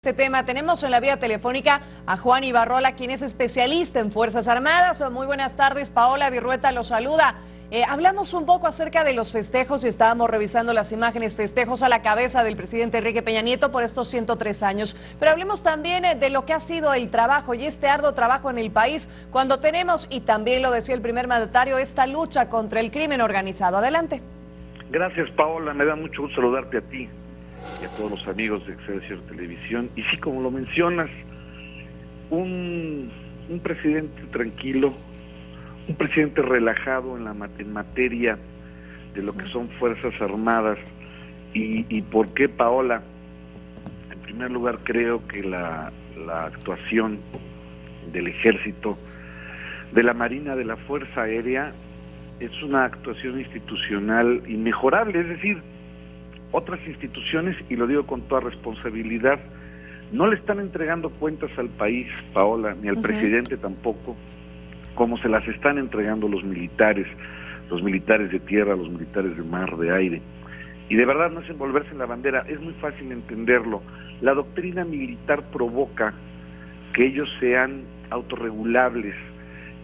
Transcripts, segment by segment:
Este tema tenemos en la vía telefónica a Juan Ibarrola, quien es especialista en Fuerzas Armadas. Muy buenas tardes, Paola Virrueta lo saluda. Hablamos un poco acerca de los festejos y estábamos revisando las imágenes, festejos a la cabeza del presidente Enrique Peña Nieto por estos 103 años. Pero hablemos también de lo que ha sido el trabajo y este arduo trabajo en el país cuando tenemos, y también lo decía el primer mandatario, esta lucha contra el crimen organizado. Adelante. Gracias, Paola, me da mucho gusto saludarte a ti y a todos los amigos de Excelsior Televisión. Y sí, como lo mencionas, un presidente tranquilo, un presidente relajado en materia de lo que son Fuerzas Armadas. ¿Y por qué, Paola? En primer lugar, creo que la actuación del Ejército, de la Marina, de la Fuerza Aérea, es una actuación institucional inmejorable. Es decir, otras instituciones, y lo digo con toda responsabilidad, no le están entregando cuentas al país, Paola, ni al presidente tampoco, como se las están entregando los militares de tierra, los militares de mar, de aire. Y de verdad no es envolverse en la bandera, es muy fácil entenderlo. La doctrina militar provoca que ellos sean autorregulables.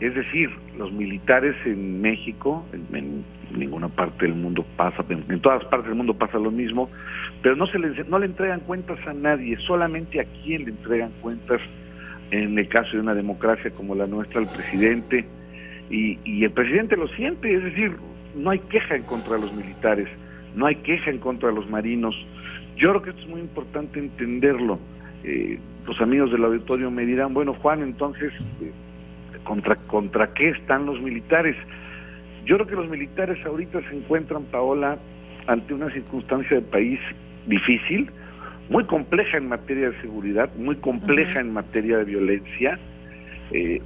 Es decir, los militares en México, en ninguna parte del mundo pasa, en todas partes del mundo pasa lo mismo, pero no le entregan cuentas a nadie, solamente a quien le entregan cuentas, en el caso de una democracia como la nuestra, al presidente, y el presidente lo siente. Es decir, no hay queja en contra de los militares, no hay queja en contra de los marinos. Yo creo que esto es muy importante entenderlo. Los amigos del auditorio me dirán, bueno, Juan, entonces, ¿contra qué están los militares? Yo creo que los militares ahorita se encuentran, Paola, ante una circunstancia de país difícil, muy compleja en materia de seguridad, muy compleja en materia de violencia,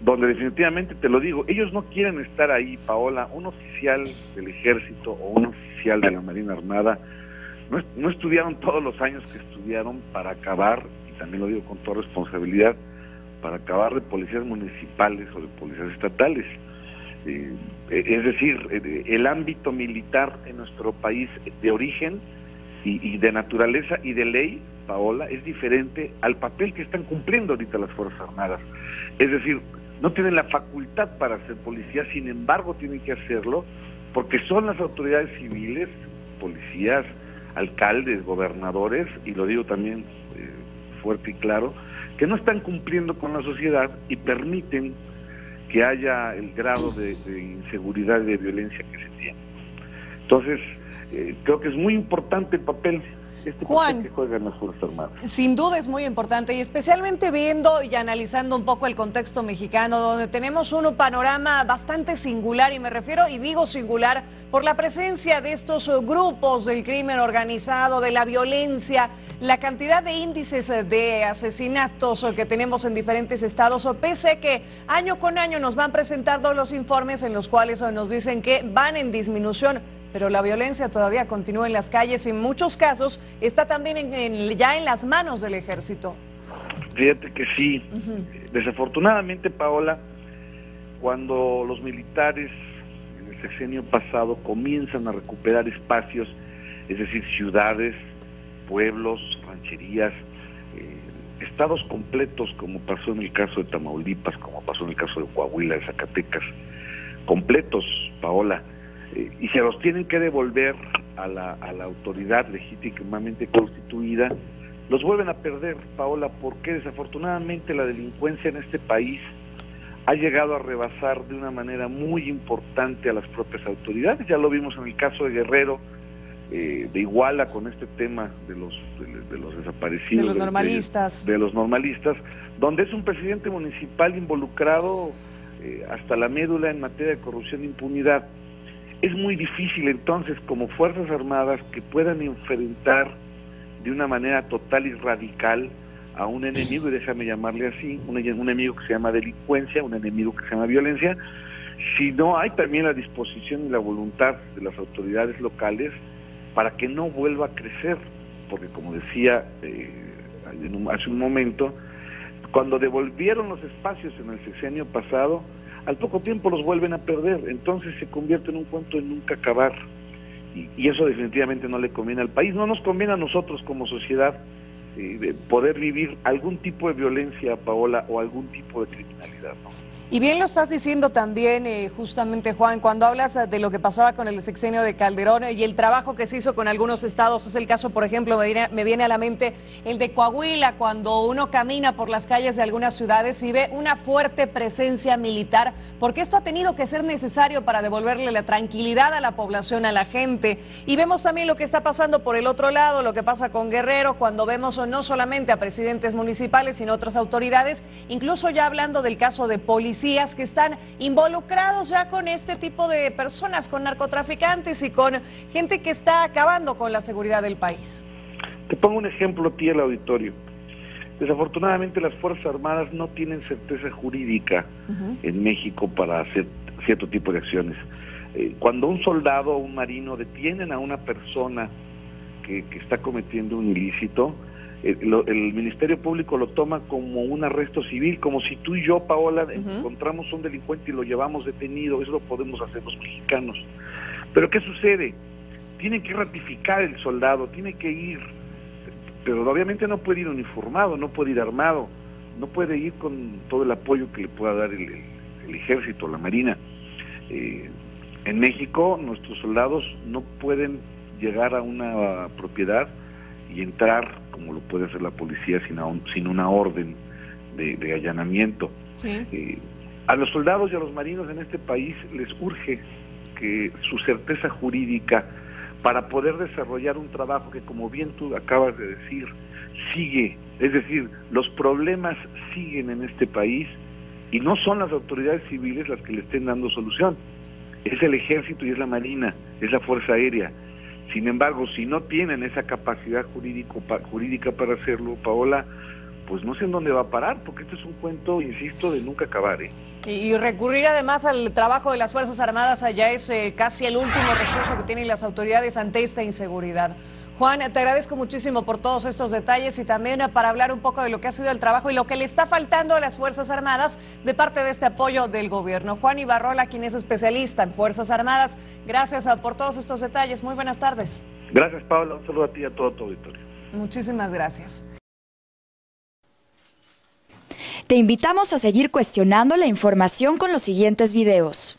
donde definitivamente, te lo digo, ellos no quieren estar ahí, Paola. Un oficial del Ejército o un oficial de la Marina Armada no estudiaron todos los años que estudiaron para acabar, y también lo digo con toda responsabilidad, para acabar de policías municipales o de policías estatales. Es decir, el ámbito militar en nuestro país de origen y de naturaleza y de ley, Paola, es diferente al papel que están cumpliendo ahorita las Fuerzas Armadas. Es decir, no tienen la facultad para ser policías, sin embargo tienen que hacerlo porque son las autoridades civiles, policías, alcaldes, gobernadores, y lo digo también fuerte y claro, que no están cumpliendo con la sociedad y permiten que haya el grado de inseguridad y de violencia que se tiene. Entonces, creo que es muy importante el papel Juan, que juegan las Fuerzas Armadas. Sin duda es muy importante, y especialmente viendo y analizando un poco el contexto mexicano, donde tenemos un panorama bastante singular, y me refiero y digo singular por la presencia de estos grupos del crimen organizado, de la violencia, la cantidad de índices de asesinatos que tenemos en diferentes estados, pese a que año con año nos van presentando los informes en los cuales nos dicen que van en disminución, pero la violencia todavía continúa en las calles y en muchos casos está también ya en las manos del Ejército. Fíjate que sí. Desafortunadamente, Paola, cuando los militares en el sexenio pasado comienzan a recuperar espacios, es decir, ciudades, pueblos, rancherías, estados completos, como pasó en el caso de Tamaulipas, como pasó en el caso de Coahuila, de Zacatecas, completos, Paola, y se los tienen que devolver a la autoridad legítimamente constituida, los vuelven a perder, Paola, porque desafortunadamente la delincuencia en este país ha llegado a rebasar de una manera muy importante a las propias autoridades. Ya lo vimos en el caso de Guerrero, de Iguala, con este tema de los desaparecidos, de los normalistas, de los normalistas, donde es un presidente municipal involucrado hasta la médula en materia de corrupción e impunidad. Es muy difícil entonces, como Fuerzas Armadas, que puedan enfrentar de una manera total y radical a un enemigo, y déjame llamarle así, un enemigo que se llama delincuencia, un enemigo que se llama violencia, si no hay también la disposición y la voluntad de las autoridades locales para que no vuelva a crecer, porque como decía hace un momento, cuando devolvieron los espacios en el sexenio pasado, al poco tiempo los vuelven a perder, entonces se convierte en un cuento de nunca acabar, y eso definitivamente no le conviene al país, no nos conviene a nosotros como sociedad, poder vivir algún tipo de violencia, Paola, o algún tipo de criminalidad, ¿no? Y bien lo estás diciendo también, justamente, Juan, cuando hablas de lo que pasaba con el sexenio de Calderón y el trabajo que se hizo con algunos estados. Es el caso, por ejemplo, me viene a la mente el de Coahuila, cuando uno camina por las calles de algunas ciudades y ve una fuerte presencia militar, porque esto ha tenido que ser necesario para devolverle la tranquilidad a la población, a la gente. Y vemos también lo que está pasando por el otro lado, lo que pasa con Guerrero, cuando vemos no solamente a presidentes municipales, sino otras autoridades, incluso ya hablando del caso de policías que están involucrados ya con este tipo de personas, con narcotraficantes y con gente que está acabando con la seguridad del país. Te pongo un ejemplo a ti, el auditorio. Desafortunadamente las Fuerzas Armadas no tienen certeza jurídica en México para hacer cierto tipo de acciones. Cuando un soldado o un marino detienen a una persona que está cometiendo un ilícito, el Ministerio Público lo toma como un arresto civil, como si tú y yo, Paola, encontramos un delincuente y lo llevamos detenido. Eso lo podemos hacer los mexicanos. Pero ¿qué sucede? Tiene que ratificar el soldado, tiene que ir, pero obviamente no puede ir uniformado, no puede ir armado, no puede ir con todo el apoyo que le pueda dar el ejército, la marina. En México nuestros soldados no pueden llegar a una propiedad y entrar como lo puede hacer la policía sin una orden de allanamiento. Sí. A los soldados y a los marinos en este país les urge que su certeza jurídica para poder desarrollar un trabajo que, como bien tú acabas de decir, sigue, es decir, los problemas siguen en este país y no son las autoridades civiles las que le estén dando solución, es el ejército y es la marina, es la fuerza aérea. Sin embargo, si no tienen esa capacidad jurídica para hacerlo, Paola, pues no sé en dónde va a parar, porque esto es un cuento, insisto, de nunca acabar, ¿eh? Y recurrir además al trabajo de las Fuerzas Armadas allá es casi el último recurso que tienen las autoridades ante esta inseguridad. Juan, te agradezco muchísimo por todos estos detalles y también para hablar un poco de lo que ha sido el trabajo y lo que le está faltando a las Fuerzas Armadas de parte de este apoyo del gobierno. Juan Ibarrola, quien es especialista en Fuerzas Armadas, gracias por todos estos detalles. Muy buenas tardes. Gracias, Paula. Un saludo a ti y a todo tu auditorio. Muchísimas gracias. Te invitamos a seguir cuestionando la información con los siguientes videos.